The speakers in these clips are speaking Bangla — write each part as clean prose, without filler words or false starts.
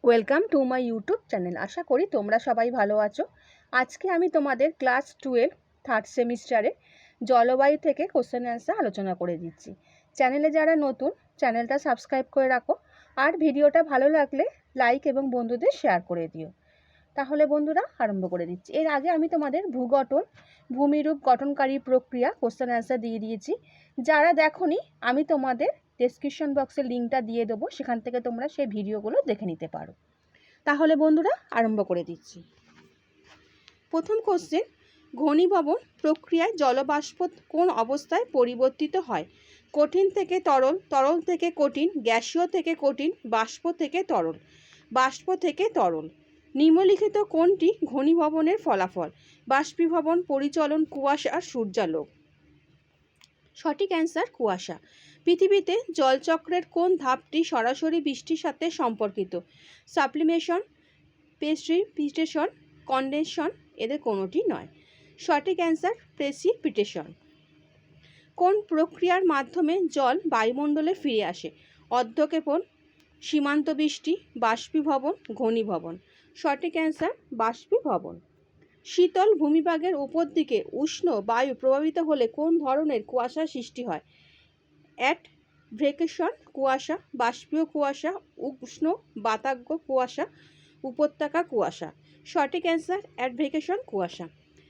Welcome to my YouTube channel. আশা করি তোমরা সবাই ভালো আছো। আজকে আমি তোমাদের ক্লাস 12 থার্ড সেমিস্টারে জলবায়ু থেকে কোশ্চেন অ্যান্সার আলোচনা করে দিচ্ছি। চ্যানেলে যারা নতুন, চ্যানেলটা সাবস্ক্রাইব করে রাখো, আর ভিডিওটা ভালো লাগলে লাইক এবং বন্ধুদের শেয়ার করে দিও। তাহলে বন্ধুরা আরম্ভ করে দিচ্ছি। এর আগে আমি তোমাদের ভূগঠন, ভূমিরূপ গঠনকারী প্রক্রিয়া কোশ্চেন অ্যান্সার দিয়ে দিয়েছি। যারা দেখোনি, আমি তোমাদের ডেসক্রিপশন বক্সের লিঙ্কটা দিয়ে দেবো, সেখান থেকে তোমরা সেই ভিডিওগুলো দেখে নিতে পারো। তাহলে বন্ধুরা আরম্ভ করে দিচ্ছি। প্রথম কোশ্চেন, ঘনীভবন প্রক্রিয়ায় জলবাষ্প কোন অবস্থায় পরিবর্তিত হয়? কঠিন থেকে তরল, তরল থেকে কঠিন, গ্যাসীয় থেকে কঠিন, বাষ্প থেকে তরল, বাষ্প থেকে তরল। নিম্নলিখিত কোনটি ঘনীভবনের ফলাফল? বাষ্পীভবন, পরিচলন, কুয়াশা, সূর্যালোক। সঠিক অ্যান্সার কুয়াশা। পৃথিবীতে জলচক্রের কোন ধাপটি সরাসরি বৃষ্টির সাথে সম্পর্কিত? সাবলিমেশন, প্রেসিপিটেশন, কনডেনশন, এদের কোনোটি নয়। সঠিক অ্যান্সার প্রেসিপিটেশন। কোন প্রক্রিয়ার মাধ্যমে জল বায়ুমণ্ডলে ফিরে আসে? অর্ধক্ষেপণ, সীমান্ত বৃষ্টি, বাষ্পীভবন, ঘনীভবন। সঠিক অ্যান্সার বাষ্পীভবন। শীতল ভূমিভাগের উপর দিকে উষ্ণ বায়ু প্রবাহিত হলে কোন ধরনের কুয়াশা সৃষ্টি হয়? অ্যাডভেকেশন কুয়াশা, বাষ্পীয় কুয়াশা, উষ্ণ বাতাজ্য কুয়াশা, উপত্যকা কুয়াশা। সঠিক অ্যান্সার অ্যাডভেকেশন কুয়াশা।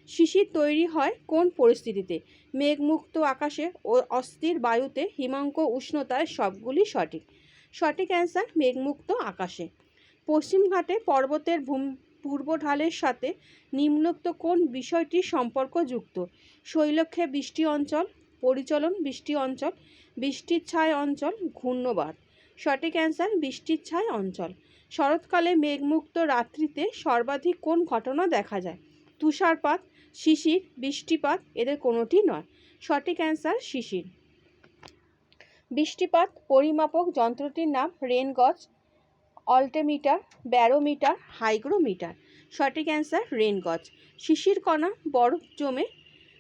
শিশির তৈরি হয় কোন পরিস্থিতিতে? মেঘমুক্ত আকাশে ও অস্থির বায়ুতে, হিমাঙ্ক উষ্ণতায়, সবগুলি সঠিক। সঠিক অ্যান্সার মেঘমুক্ত আকাশে। পশ্চিমঘাটে পর্বতের পূর্ব ঢালের সাথে নিম্নোক্ত কোন বিষয়টি সম্পর্কযুক্ত? শৈলক্ষে বৃষ্টি অঞ্চল, পরিচলন বৃষ্টি অঞ্চল, বৃষ্টির ছায় অঞ্চল, ঘূর্ণবাদ। সঠিক অ্যান্সার বৃষ্টির ছায় অঞ্চল। শরৎকালে মেঘমুক্ত রাত্রিতে সর্বাধিক কোন ঘটনা দেখা যায়? তুষারপাত, শিশির, বৃষ্টিপাত, এদের কোনোটি নয়। সঠিক অ্যান্সার শিশির। বৃষ্টিপাত পরিমাপক যন্ত্রটির নাম রেনগজ, অল্টিমিটার, ব্যারোমিটার, হাইগ্রোমিটার। সঠিক অ্যান্সার রেনগজ। শিশির কণা বরফ জমে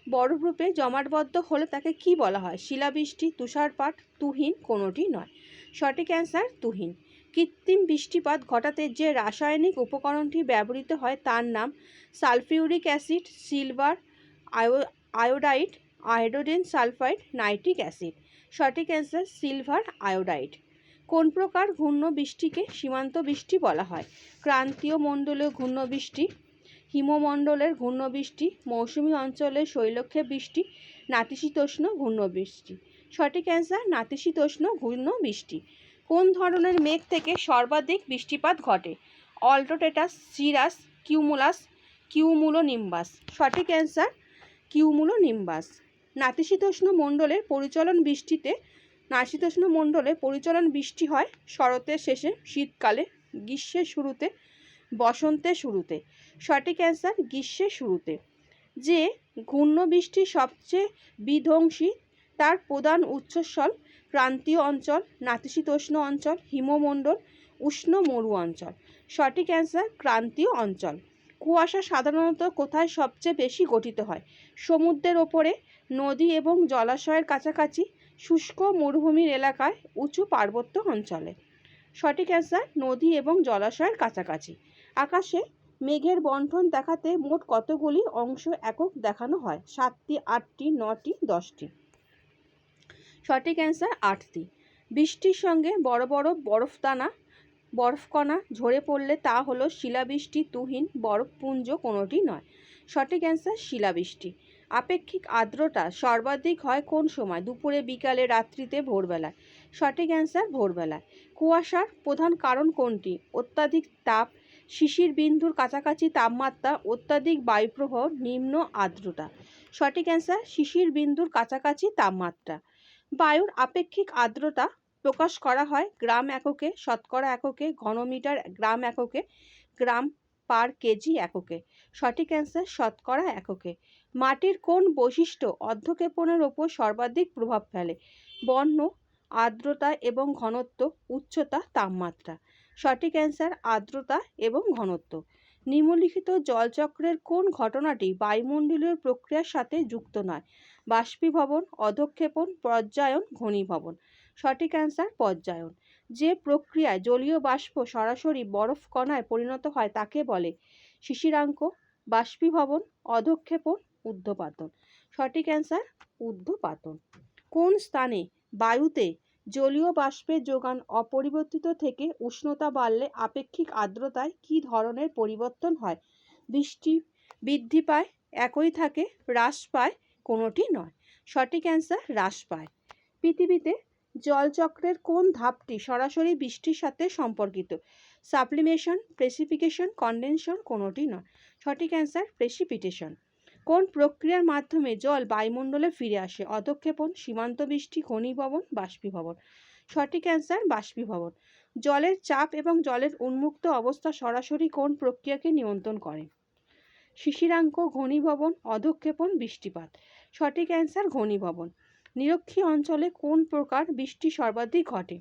বরফরূপে জমাটবদ্ধ হলে তাকে কি বলা হয়? শিলাবৃষ্টি, তুষারপাত, তুহিন, কোনোটি নয়। সঠিক অ্যান্সার তুহিন। কৃত্রিম বৃষ্টিপাত ঘটাতে যে রাসায়নিক উপকরণটি ব্যবহৃত হয় তার নাম sulphuric acid, silver iodide, hydrogen sulphide, nitric acid. সঠিক অ্যান্সার সিলভার আয়োডাইড। কোন প্রকার ঘূর্ণ বৃষ্টিকে সীমান্ত বৃষ্টি বলা হয়? ক্রান্তীয় মণ্ডলীয় ঘূর্ণ বৃষ্টি, হিমমণ্ডলের ঘূর্ণ বৃষ্টি, মৌসুমী অঞ্চলের শৈলক্ষে বৃষ্টি, নাতিশীতোষ্ণ ঘূর্ণ বৃষ্টি। সঠিক অ্যান্সার নাতিশীতোষ্ণ ঘূর্ণ বৃষ্টি। কোন ধরনের মেঘ থেকে সর্বাধিক বৃষ্টিপাত ঘটে? অল্টোটেটাস, সিরাস, কিউমুলাস, কিউমুলোনিম্বাস। সঠিক অ্যান্সার কিউমুলোনিম্বাস। নাতিশীতোষ্ণ মণ্ডলের পরিচলন বৃষ্টিতে নাতিশীতোষ্ণ মণ্ডলে পরিচলন বৃষ্টি হয় শরতের শেষে, শীতকালে, গ্রীষ্মের শুরুতে, বসন্তের শুরুতে। সঠিক অ্যান্সার গ্রীষ্মের শুরুতে। যে ঘূর্ণ বৃষ্টি সবচেয়ে বিধ্বংসী তার প্রধান উৎসস্থল ক্রান্তীয় অঞ্চল, নাতিশীতোষ্ণ অঞ্চল, হিমমণ্ডল, উষ্ণ মরু অঞ্চল। সঠিক অ্যান্সার ক্রান্তীয় অঞ্চল। কুয়াশা সাধারণত কোথায় সবচেয়ে বেশি গঠিত হয়? সমুদ্রের ওপরে, নদী এবং জলাশয়ের কাছাকাছি, শুষ্ক মরুভূমির এলাকায়, উঁচু পার্বত্য অঞ্চলে। সঠিক অ্যান্সার নদী এবং জলাশয়ের কাছাকাছি। আকাশে মেঘের বণ্টন দেখাতে মোট কতগুলি অংশ একক দেখানো হয়? 7টি, 8টি, 9টি, 10টি। সঠিক অ্যান্সার 8টি। বৃষ্টির সঙ্গে বড় বড় বরফকণা ঝরে পড়লে তা হলো শিলাবৃষ্টি, তুহিন, বরফপুঞ্জ, কোনোটি নয়। সঠিক অ্যান্সার শিলাবৃষ্টি। আপেক্ষিক আর্দ্রতা সর্বাধিক হয় কোন সময়? দুপুরে, বিকালে, রাত্রিতে, ভোরবেলায়। সঠিক অ্যান্সার ভোরবেলায়। কুয়াশার প্রধান কারণ কোনটি? অত্যাধিক তাপ, শিশির বিন্দুর কাছাকাছি তাপমাত্রা, অত্যাধিক বায়ুপ্রবাহ, নিম্ন আর্দ্রতা। সঠিক অ্যান্সার শিশির বিন্দুর কাছাকাছি তাপমাত্রা। বায়ুর আপেক্ষিক আর্দ্রতা প্রকাশ করা হয় গ্রাম এককে, শতকরা এককে, ঘনমিটার গ্রাম এককে, গ্রাম পার কেজি এককে। সঠিক অ্যান্সার শতকরা এককে। মাটির কোন বৈশিষ্ট্য অর্ধক্ষেপণের ওপর সর্বাধিক প্রভাব ফেলে? বর্ণ, আর্দ্রতা এবং ঘনত্ব, উচ্চতা, তাপমাত্রা। সঠিক অ্যান্সার আর্দ্রতা এবং ঘনত্ব। নিম্নলিখিত জলচক্রের কোন ঘটনাটি বায়ুমণ্ডলীয় প্রক্রিয়ার সাথে যুক্ত নয়? বাষ্পীভবন, অধঃক্ষেপণ, পর্যায়ন, ঘনীভবন। সঠিক অ্যান্সার পর্যায়ন। যে প্রক্রিয়ায় জলীয় বাষ্প সরাসরি বরফ কণায় পরিণত হয় তাকে বলে শিশিরাঙ্ক, বাষ্পীভবন, অধঃক্ষেপণ, ঊর্ধ্বপাতন। সঠিক অ্যান্সার ঊর্ধ্বপাতন। কোন স্থানে বায়ুতে জলীয় বাষ্পের যোগান অপরিবর্তিত থেকে উষ্ণতা বাড়লে আপেক্ষিক আর্দ্রতায় কী ধরনের পরিবর্তন হয়? বৃষ্টি বৃদ্ধি পায়, একই থাকে, হ্রাস পায়, কোনোটি নয়। সঠিক অ্যান্সার হ্রাস পায়। পৃথিবীতে জলচক্রের কোন ধাপটি সরাসরি বৃষ্টির সাথে সম্পর্কিত? সাবলিমেশন, প্রেসিপিটেশন, কনডেনশন, কোনোটি নয়। সঠিক অ্যান্সার প্রেসিপিটেশন। কোন প্রক্রিয়ার মাধ্যমে জল বায়ুমণ্ডলে ফিরে আসে? অধঃক্ষেপণ, সীমান্ত বৃষ্টি, ঘনীভবন, বাষ্পীভবন। সঠিক অ্যান্সার বাষ্পীভবন। জলের চাপ এবং জলের উন্মুক্ত অবস্থা সরাসরি কোন প্রক্রিয়াকে নিয়ন্ত্রণ করে? শিশিরাঙ্ক, ঘনীভবন, অধঃক্ষেপণ, বৃষ্টিপাত। সঠিক অ্যান্সার ঘনীভবন। নিরক্ষীয় অঞ্চলে কোন প্রকার বৃষ্টি সর্বাধিক ঘটে?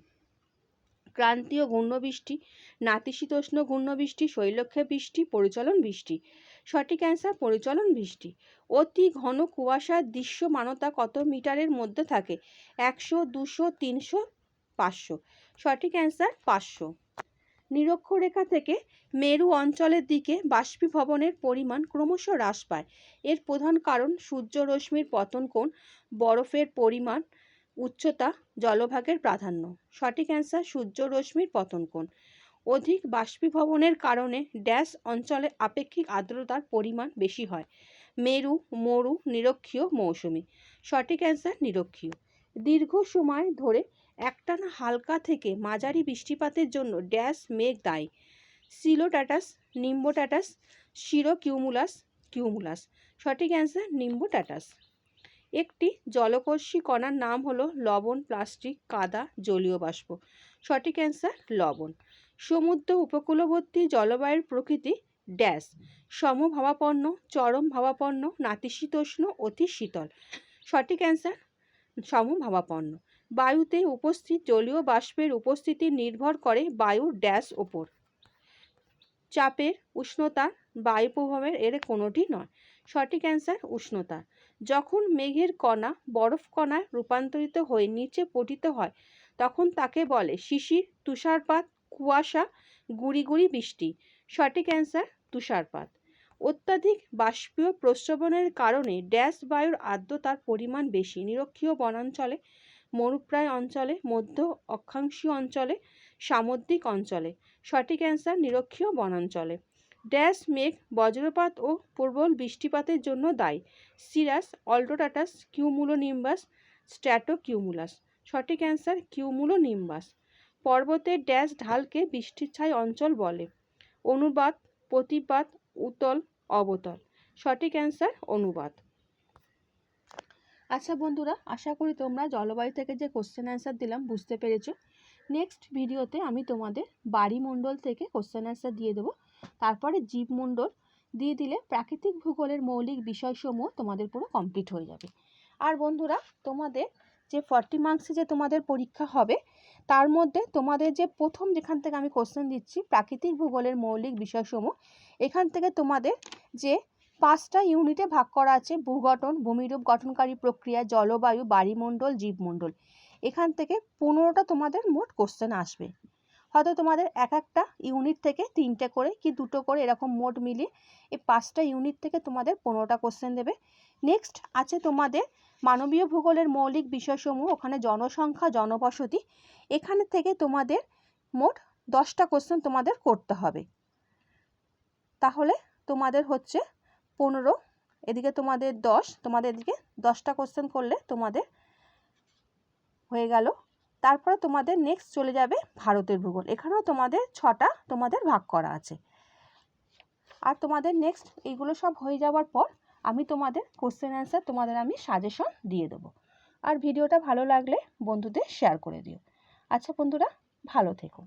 ক্রান্তীয় ঘূর্ণবৃষ্টি, নাতিশীতোষ্ণ ঘূর্ণবৃষ্টি, শৈলক্ষে বৃষ্টি, পরিচলন বৃষ্টি। সঠিক অ্যান্সার পরিচলন বৃষ্টি। অতি ঘন কুয়াশার দৃশ্যমানতা কত মিটারের মধ্যে থাকে? 100, 200, 300, 500। সঠিক অ্যান্সার 500। নিরক্ষরেখা থেকে মেরু অঞ্চলের দিকে বাষ্পীভবনের পরিমাণ ক্রমশ হ্রাস পায়। এর প্রধান কারণ সূর্যরশ্মির পতন কোণ, বরফের পরিমাণ, উচ্চতা, জলভাগের প্রাধান্য। সঠিক অ্যান্সার সূর্যরশ্মির পতন কোণ। অধিক বাষ্পীভবনের কারণে ড্যাশ অঞ্চলে আপেক্ষিক আর্দ্রতার পরিমাণ বেশি হয়? মেরু, মরু, নিরক্ষীয়, মৌসুমী। সঠিক অ্যান্সার নিরক্ষীয়। দীর্ঘ সময় ধরে একটানা হালকা থেকে মাঝারি বৃষ্টিপাতের জন্য ড্যাশ মেঘ দায়ী? সিলোটাটাস, নিম্বোটাটাস, সিরোকিউমুলাস, কিউমুলাস। সঠিক অ্যান্সার নিম্বোটাটাস। একটি জলকোষী কণার নাম হলো লবণ, প্লাস্টিক, কাদা, জলীয় বাষ্প। সঠিক অ্যান্সার লবণ। সমুদ্র উপকূলবর্তী জলবায়ুর প্রকৃতি ড্যাশ? সমভাবাপন্ন, চরম ভাবাপন্ন, নাতিশীতোষ্ণ, অতি শীতল। সঠিক অ্যান্সার সমভাবাপন্ন। বায়ুতে উপস্থিত জলীয় বাষ্পের উপস্থিতি নির্ভর করে বায়ুর ড্যাশ ওপর? চাপের, উষ্ণতা, বায়ু প্রভাবের, এর কোনোটি নয়। সঠিক অ্যান্সার উষ্ণতা। যখন মেঘের কণা বরফ কণায় রূপান্তরিত হয়ে নিচে পতিত হয় তখন তাকে বলে শিশির, তুষারপাত, কুয়াশা, গুড়ি গুড়ি বৃষ্টি। সঠিক অ্যান্সার তুষারপাত। অত্যাধিক বাষ্পীয় প্রস্রবণের কারণে ড্যাশ বায়ুর আর্দ্রতার পরিমাণ বেশি? নিরক্ষীয় বনাঞ্চলে, মরুপ্রায় অঞ্চলে, মধ্য অক্ষাংশীয় অঞ্চলে, সামুদ্রিক অঞ্চলে। সঠিক অ্যান্সার নিরক্ষীয় বনাঞ্চলে। ড্যাশ মেঘ বজ্রপাত ও প্রবল বৃষ্টিপাতের জন্য দায়ী? সিরাস, অল্টোটাটাস, কিউমুলোনিম্বাস, স্ট্র্যাটোকিউমুলাস। সঠিক অ্যান্সার কিউমুলোনিম্বাস। পর্বতের ড্যাশ ঢালকে বৃষ্টির ছাই অঞ্চল বলে? অনুবাদ, প্রতিপাত, উতল, অবতল। সঠিক অ্যান্সার অনুবাদ। আচ্ছা বন্ধুরা, আশা করি তোমরা জলবায়ু থেকে যে কোশ্চেন অ্যান্সার দিলাম বুঝতে পেরেছো। নেক্সট ভিডিওতে আমি তোমাদের বায়ুমণ্ডল থেকে কোশ্চেন অ্যান্সার দিয়ে দেবো। তারপরে জীবমণ্ডল দিয়ে দিলে প্রাকৃতিক ভূগোলের মৌলিক বিষয়সমূহ তোমাদের পুরো কমপ্লিট হয়ে যাবে। আর বন্ধুরা, তোমাদের যে 40 মার্কসে যে তোমাদের পরীক্ষা হবে তার মধ্যে তোমাদের যে প্রথম যেখান থেকে আমি কোশ্চেন দিচ্ছি প্রাকৃতিক ভূগোলের মৌলিক বিষয়সমূহ, এখান থেকে তোমাদের যে 5টা ইউনিটে ভাগ করা আছে: ভূগঠন, ভূমিরূপ গঠনকারী প্রক্রিয়া, জলবায়ু, বায়ুমণ্ডল, জীবমণ্ডল। এখান থেকে 15টা তোমাদের মোট কোশ্চেন আসবে। হয়তো তোমাদের এক একটা ইউনিট থেকে 3টে করে কি 2টো করে এরকম মোট মিলিয়ে এই 5টা ইউনিট থেকে তোমাদের 15টা কোশ্চেন দেবে। নেক্সট আছে তোমাদের মানবীয় ভূগোলের মৌলিক বিষয়সমূহ, ওখানে জনসংখ্যা, জনবসতি। এখানে থেকে তোমাদের মোট 10টা কোশ্চেন তোমাদের করতে হবে। তাহলে তোমাদের হচ্ছে 15, এদিকে তোমাদের 10, তোমাদের এদিকে 10টা কোশ্চেন করলে তোমাদের হয়ে গেল। তারপরে তোমাদের নেক্সট চলে যাবে ভারতের ভূগোল। এখানেও তোমাদের 6টা তোমাদের ভাগ করা আছে। আর তোমাদের নেক্সট এইগুলো সব হয়ে যাওয়ার পর আমি তোমাদের কোশ্চেন অ্যান্সার তোমাদের আমি সাজেশন দিয়ে দেবো। আর ভিডিওটা ভালো লাগলে বন্ধুদের শেয়ার করে দিও। আচ্ছা বন্ধুরা, ভালো থেকো।